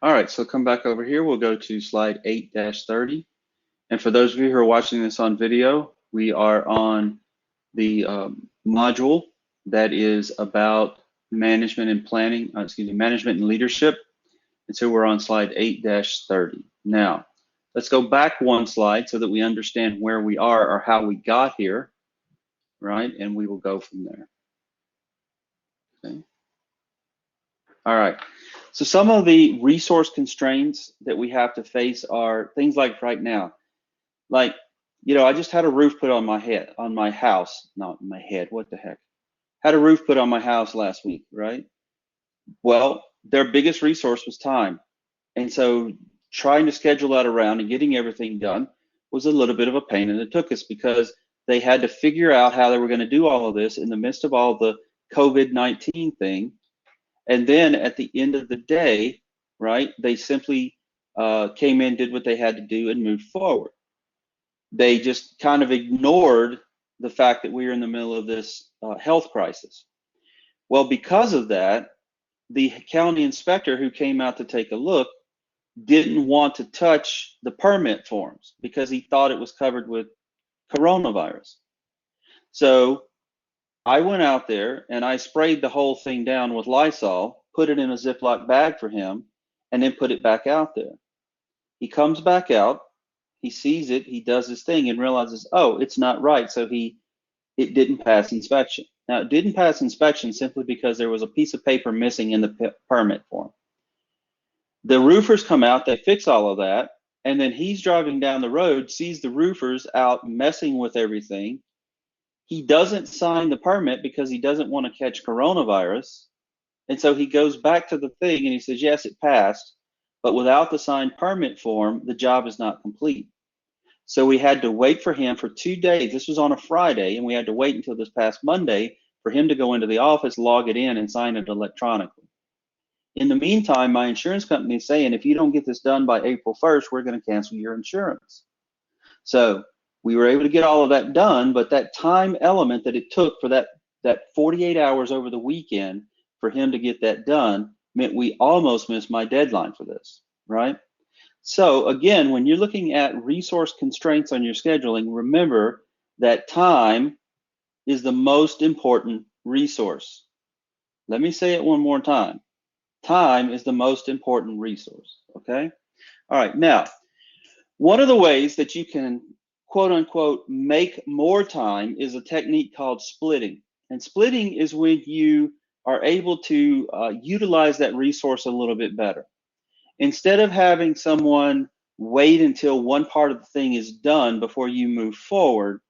All right, so come back over here. We'll go to slide 8-30. And for those of you who are watching this on video, we are on the module that is about management and planning, management and leadership. And so we're on slide 8-30. Now, let's go back one slide so that we understand where we are or how we got here, right? And we will go from there. Okay. All right. So some of the resource constraints that we have to face are things like right now, like, I just had a roof put on my house, not my head, what the heck? Had a roof put on my house last week, right? Well, their biggest resource was time. And so trying to schedule that around and getting everything done was a little bit of a pain in the tuchus because they had to figure out how they were going to do all of this in the midst of all the COVID-19 thing. And then at the end of the day, right, they simply came in, did what they had to do, and moved forward. They just kind of ignored the fact that we were in the middle of this health crisis. Well, because of that, the county inspector who came out to take a look didn't want to touch the permit forms because he thought it was covered with coronavirus. So I went out there and I sprayed the whole thing down with Lysol, put it in a Ziploc bag for him, and then put it back out there. He comes back out, he sees it, he does his thing and realizes, oh, it's not right. So it didn't pass inspection. Now, it didn't pass inspection simply because there was a piece of paper missing in the permit form. The roofers come out, they fix all of that, and then he's driving down the road, sees the roofers out messing with everything. He doesn't sign the permit because he doesn't want to catch coronavirus. And so he goes back to the thing and he says, yes, it passed, but without the signed permit form, the job is not complete. So we had to wait for him for 2 days. This was on a Friday, and we had to wait until this past Monday for him to go into the office, log it in, and sign it electronically. In the meantime, my insurance company is saying, if you don't get this done by April 1st, we're going to cancel your insurance. So we were able to get all of that done, but that time element that it took for that 48 hours over the weekend for him to get that done meant we almost missed my deadline for this, right? So again, when you're looking at resource constraints on your scheduling, remember that time is the most important resource. Let me say it one more time. Time is the most important resource, okay? All right, now, one of the ways that you can, quote unquote, make more time is a technique called splitting. And splitting is when you are able to utilize that resource a little bit better. Instead of having someone wait until one part of the thing is done before you move forward,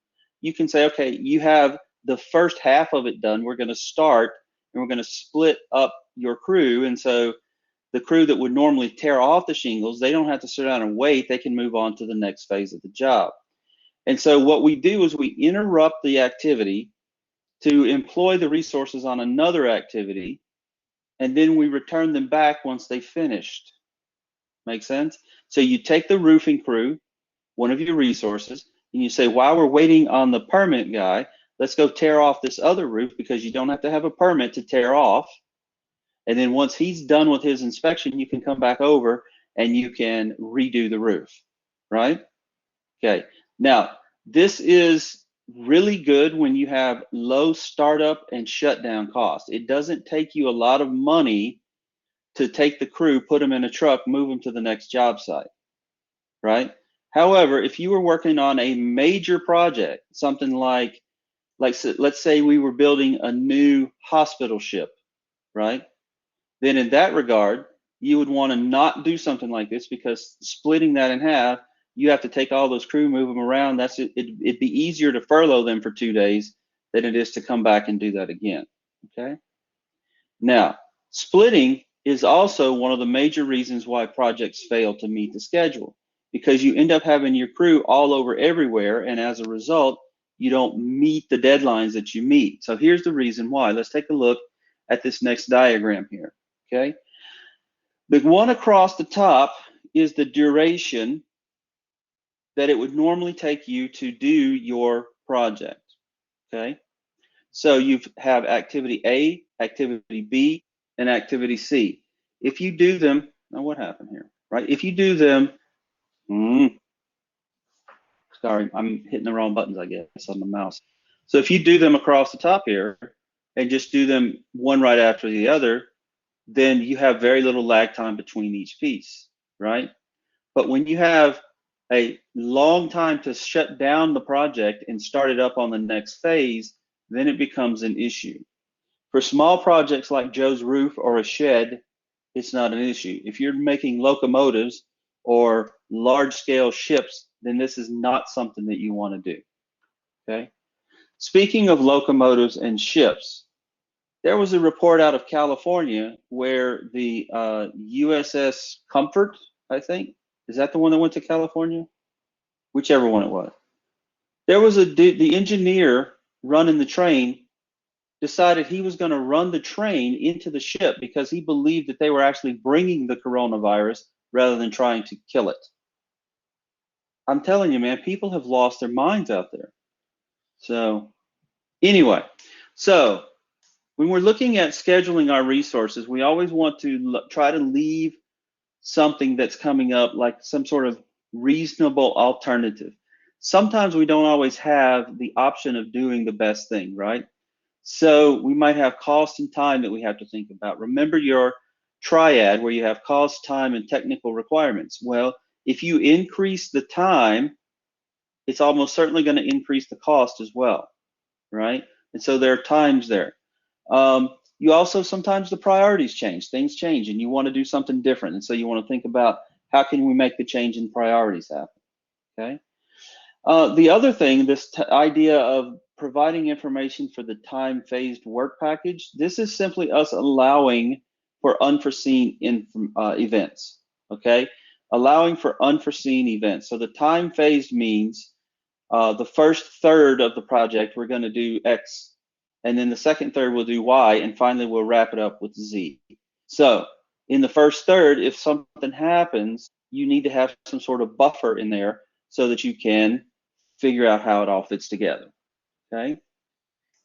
you can say, okay, you have the first half of it done. We're going to start and we're going to split up your crew. And so the crew that would normally tear off the shingles, they don't have to sit down and wait. They can move on to the next phase of the job. And so what we do is we interrupt the activity to employ the resources on another activity, and then we return them back once they finished. Make sense? So you take the roofing crew, one of your resources, and you say, while we're waiting on the permit guy, let's go tear off this other roof because you don't have to have a permit to tear off. And then once he's done with his inspection, you can come back over and you can redo the roof, right? Okay, now this is really good when you have low startup and shutdown costs. It doesn't take you a lot of money to take the crew, put them in a truck, move them to the next job site, right? However, if you were working on a major project, something like let's say we were building a new hospital ship, right? Then in that regard, you would want to not do something like this because splitting that in half, you have to take all those crew, move them around. It'd be easier to furlough them for 2 days than it is to come back and do that again, okay? Now, splitting is also one of the major reasons why projects fail to meet the schedule, because you end up having your crew all over everywhere, and as a result, you don't meet the deadlines that you meet. So here's the reason why. Let's take a look at this next diagram here, okay? The one across the top is the duration that it would normally take you to do your project, okay? So you have activity A, activity B, and activity C. If you do them Now what happened here, right? If you do them, sorry, I'm hitting the wrong buttons, I guess, on the mouse. So if you do them across the top here and just do them one right after the other, then you have very little lag time between each piece, right? But when you have a long time to shut down the project and start it up on the next phase, then it becomes an issue. For small projects like Joe's roof or a shed, it's not an issue. If you're making locomotives or large scale ships, then this is not something that you want to do, okay? Speaking of locomotives and ships, there was a report out of California where the USS Comfort, I think, is that the one that went to California? Whichever one it was. There was the engineer running the train decided he was going to run the train into the ship because he believed that they were actually bringing the coronavirus rather than trying to kill it. I'm telling you, man, people have lost their minds out there. So anyway, so when we're looking at scheduling our resources, we always want to try to leave something that's coming up like some sort of reasonable alternative. Sometimes we don't always have the option of doing the best thing, right? So we might have cost and time that we have to think about. Remember your triad where you have cost, time, and technical requirements. Well, if you increase the time, it's almost certainly going to increase the cost as well, right? And so there are times there. You also, sometimes the priorities change, things change, and you want to do something different. And so you want to think about how can we make the change in priorities happen, okay? The other thing, this idea of providing information for the time-phased work package, this is simply us allowing for unforeseen events, okay? Allowing for unforeseen events. So the time-phased means the first third of the project, we're going to do X, and then the second third we'll do Y, and finally we'll wrap it up with Z. So in the first third, if something happens, you need to have some sort of buffer in there so that you can figure out how it all fits together, okay?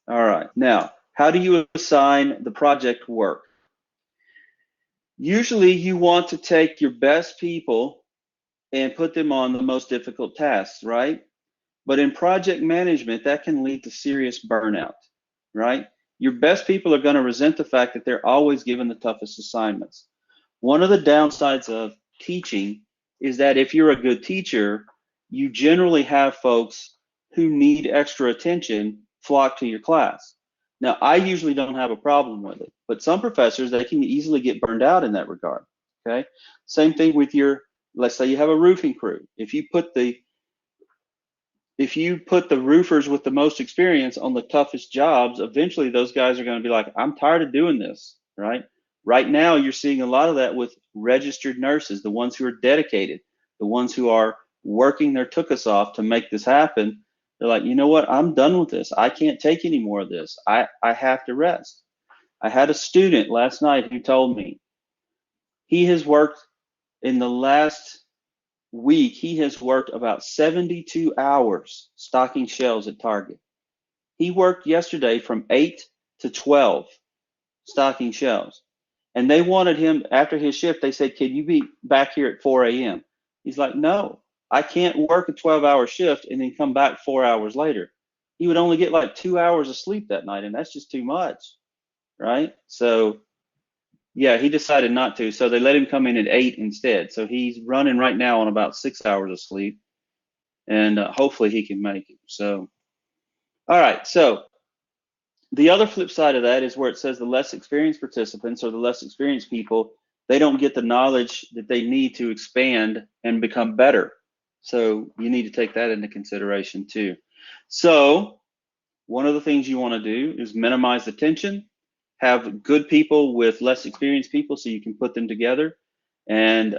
All right, now, how do you assign the project work? Usually you want to take your best people and put them on the most difficult tasks, right? But in project management, that can lead to serious burnout, right? Your best people are going to resent the fact that they're always given the toughest assignments. One of the downsides of teaching is that if you're a good teacher, you generally have folks who need extra attention flock to your class. Now, I usually don't have a problem with it, but some professors, they can easily get burned out in that regard, okay? Same thing with your, let's say you have a roofing crew. If you put the roofers with the most experience on the toughest jobs, eventually those guys are going to be like, I'm tired of doing this, right? Right now, you're seeing a lot of that with registered nurses, the ones who are dedicated, the ones who are working their tuchus off to make this happen. They're like, you know what? I'm done with this. I can't take any more of this. I have to rest. I had a student last night who told me he has worked in the last week, he has worked about 72 hours stocking shelves at Target. He worked yesterday from 8 to 12 stocking shelves. And they wanted him, after his shift, they said, can you be back here at 4 a.m.? He's like, no, I can't work a 12-hour shift and then come back 4 hours later. He would only get like 2 hours of sleep that night, and that's just too much, right? So yeah, he decided not to. So they let him come in at 8 instead. So he's running right now on about 6 hours of sleep, and hopefully he can make it. So, all right. So the other flip side of that is where it says the less experienced participants or the less experienced people, they don't get the knowledge that they need to expand and become better. So you need to take that into consideration too. So one of the things you want to do is minimize the tension, have good people with less experienced people so you can put them together. And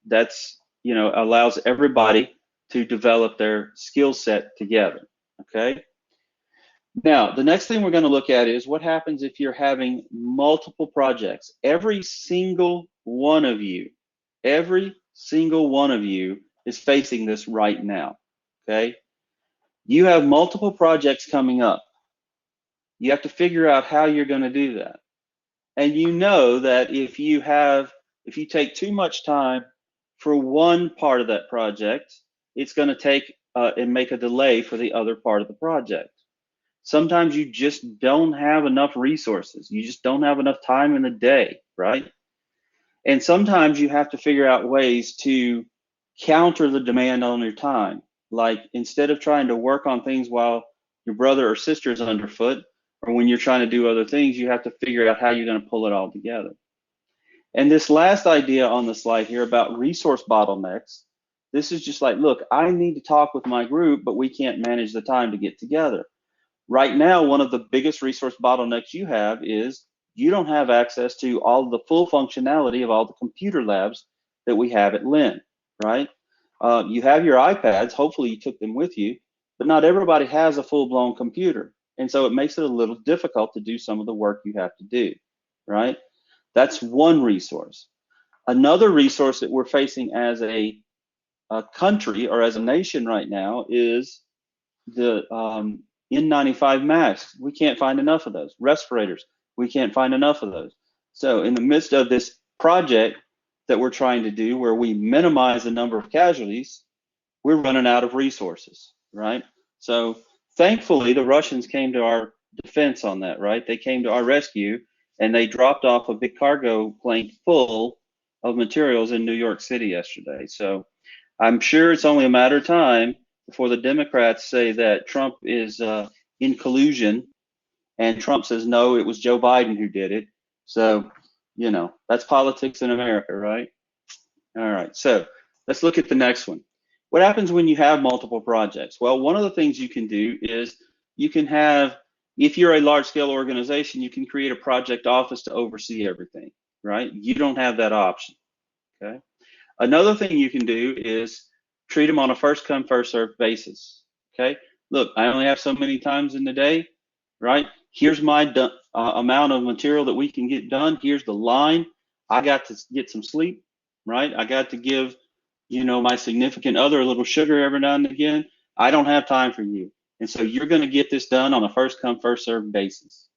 that's, you know, allows everybody to develop their skill set together, okay? Now, the next thing we're going to look at is what happens if you're having multiple projects. Every single one of you is facing this right now, okay? You have multiple projects coming up. You have to figure out how you're going to do that. And you know that if if you take too much time for one part of that project, it's going to take and make a delay for the other part of the project. Sometimes you just don't have enough resources. You just don't have enough time in the day, right? And sometimes you have to figure out ways to counter the demand on your time. Like instead of trying to work on things while your brother or sister is underfoot, or when you're trying to do other things, you have to figure out how you're going to pull it all together. And this last idea on the slide here about resource bottlenecks, this is just like, look, I need to talk with my group, but we can't manage the time to get together. Right now, one of the biggest resource bottlenecks you have is you don't have access to all the full functionality of all the computer labs that we have at Lynn, right? You have your iPads, hopefully you took them with you, but not everybody has a full-blown computer. And so it makes it a little difficult to do some of the work you have to do, right? That's one resource. Another resource that we're facing as a country or as a nation right now is the N95 masks. We can't find enough of those. Respirators, we can't find enough of those. So in the midst of this project that we're trying to do where we minimize the number of casualties, we're running out of resources, right? So thankfully, the Russians came to our defense on that, right? They came to our rescue and they dropped off a big cargo plane full of materials in New York City yesterday. So I'm sure it's only a matter of time before the Democrats say that Trump is in collusion, and Trump says, no, it was Joe Biden who did it. So, you know, that's politics in America, right? All right, so let's look at the next one. What happens when you have multiple projects? Well, one of the things you can do is you can have, if you're a large-scale organization, you can create a project office to oversee everything, right? You don't have that option, okay? Another thing you can do is treat them on a first come, first served basis. Okay, look, I only have so many times in the day, right? Here's my amount of material that we can get done. Here's the line. I got to get some sleep, right? I got to give, you know, my significant other a little sugar every now and again. I don't have time for you. And so you're going to get this done on a first come, first served basis.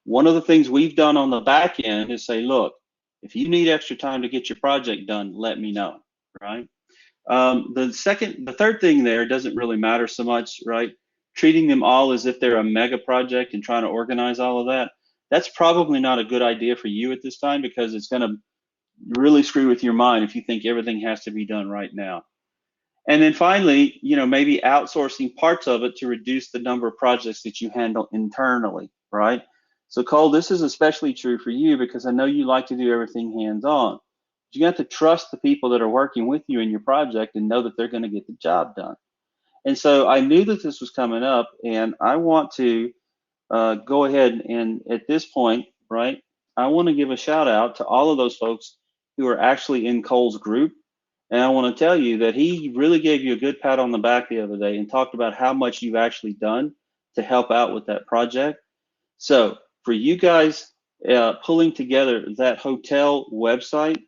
One of the things we've done on the back end is say, look, if you need extra time to get your project done, let me know, right? The third thing there doesn't really matter so much, right? Treating them all as if they're a mega project and trying to organize all of that, that's probably not a good idea for you at this time because it's going to really screw with your mind if you think everything has to be done right now. And then finally, you know, maybe outsourcing parts of it to reduce the number of projects that you handle internally, right? So Cole, this is especially true for you because I know you like to do everything hands-on. You have to trust the people that are working with you in your project and know that they're going to get the job done. And so I knew that this was coming up, and I want to go ahead and at this point, right, I want to give a shout out to all of those folks who are actually in Cole's group. And I want to tell you that he really gave you a good pat on the back the other day and talked about how much you've actually done to help out with that project. So for you guys pulling together that hotel website,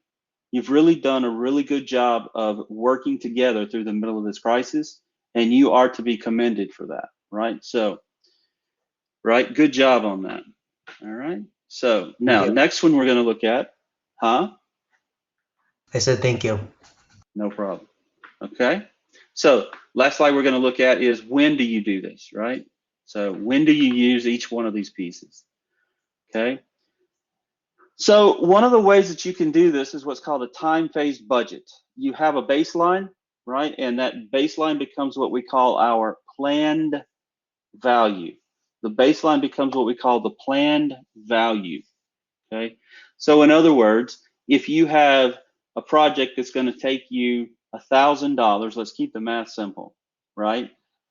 you've really done a really good job of working together through the middle of this crisis, and you are to be commended for that, right? So, right, good job on that. All right. So Thank now, you. next one we're going to look at, I said thank you. No problem. Okay. So last slide we're going to look at is when do you do this, right? So when do you use each one of these pieces? Okay. So one of the ways that you can do this is what's called a time-phased budget. You have a baseline, right? And that baseline becomes what we call our planned value. The baseline becomes what we call the planned value, okay? So in other words, if you have a project that's going to take you $1,000, let's keep the math simple, right?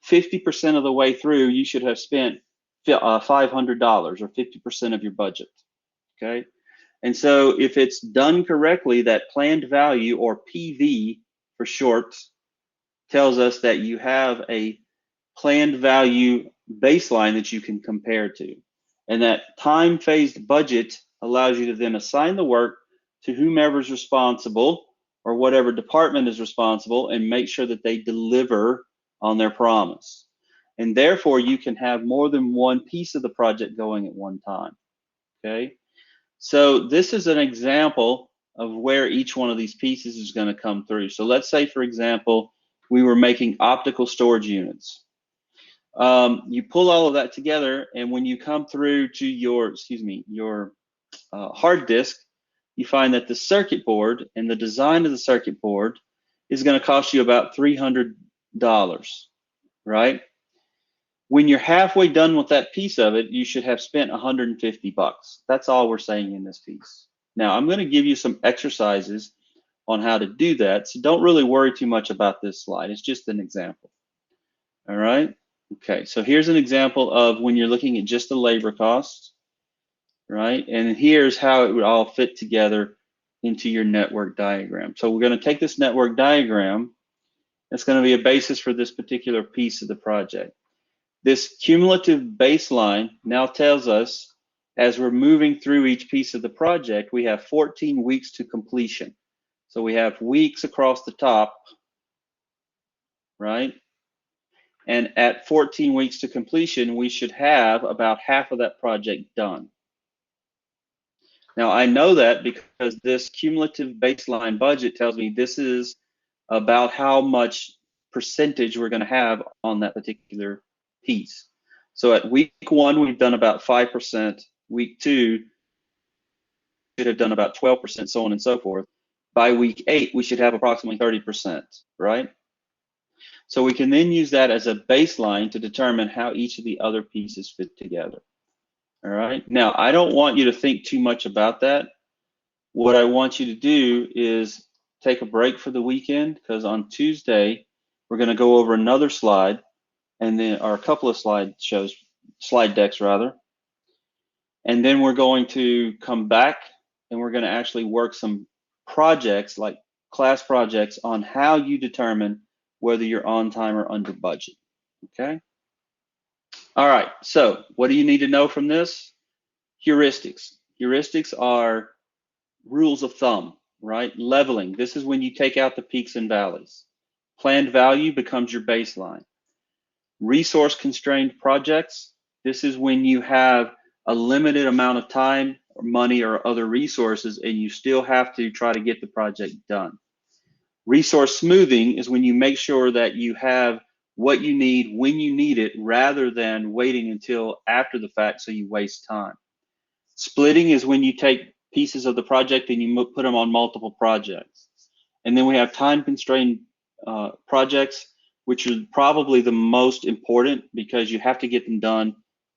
50% of the way through, you should have spent $500 or 50% of your budget, okay? And so if it's done correctly, that planned value, or PV for short, tells us that you have a planned value baseline that you can compare to. And that time-phased budget allows you to then assign the work to whomever's responsible or whatever department is responsible and make sure that they deliver on their promise. And therefore, you can have more than one piece of the project going at one time, okay? So this is an example of where each one of these pieces is going to come through. So let's say, for example, we were making optical storage units. You pull all of that together, and when you come through to your, your hard disk, you find that the circuit board and the design of the circuit board is going to cost you about $300, right? When you're halfway done with that piece of it, you should have spent 150 bucks. That's all we're saying in this piece. Now, I'm going to give you some exercises on how to do that, so don't really worry too much about this slide. It's just an example. All right? Okay, so here's an example of when you're looking at just the labor costs, right? And here's how it would all fit together into your network diagram. So we're going to take this network diagram. That's going to be a basis for this particular piece of the project. This cumulative baseline now tells us, as we're moving through each piece of the project, we have 14 weeks to completion. So we have weeks across the top, right? And at 14 weeks to completion, we should have about half of that project done. Now, I know that because this cumulative baseline budget tells me this is about how much percentage we're going to have on that particular piece. So at week 1, we've done about 5%. Week 2, we should have done about 12%, so on and so forth. By week 8, we should have approximately 30%, right? So we can then use that as a baseline to determine how each of the other pieces fit together. All right. Now, I don't want you to think too much about that. What I want you to do is take a break for the weekend, because on Tuesday, we're going to go over another slide, and then, or a couple of slide decks rather. And then we're going to come back and we're going to actually work some projects, like class projects, on how you determine whether you're on time or under budget. Okay. All right. So what do you need to know from this? Heuristics. Heuristics are rules of thumb, right? Leveling. This is when you take out the peaks and valleys. Planned value becomes your baseline. Resource constrained projects. This is when you have a limited amount of time or money or other resources, and you still have to try to get the project done. Resource smoothing is when you make sure that you have what you need when you need it, rather than waiting until after the fact so you waste time. Splitting is when you take pieces of the project and you put them on multiple projects. And then we have time constrained projects, which are probably the most important because you have to get them done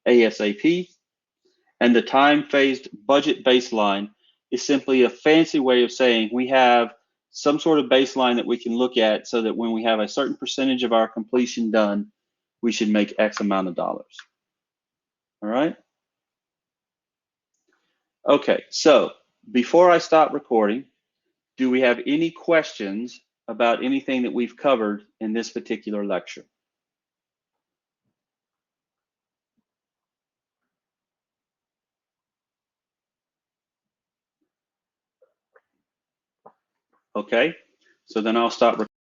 ASAP. And the time phased budget baseline is simply a fancy way of saying we have some sort of baseline that we can look at, so that when we have a certain percentage of our completion done, we should make X amount of dollars. All right. Okay, so before I stop recording, do we have any questions about anything that we've covered in this particular lecture? Okay, so then I'll stop recording.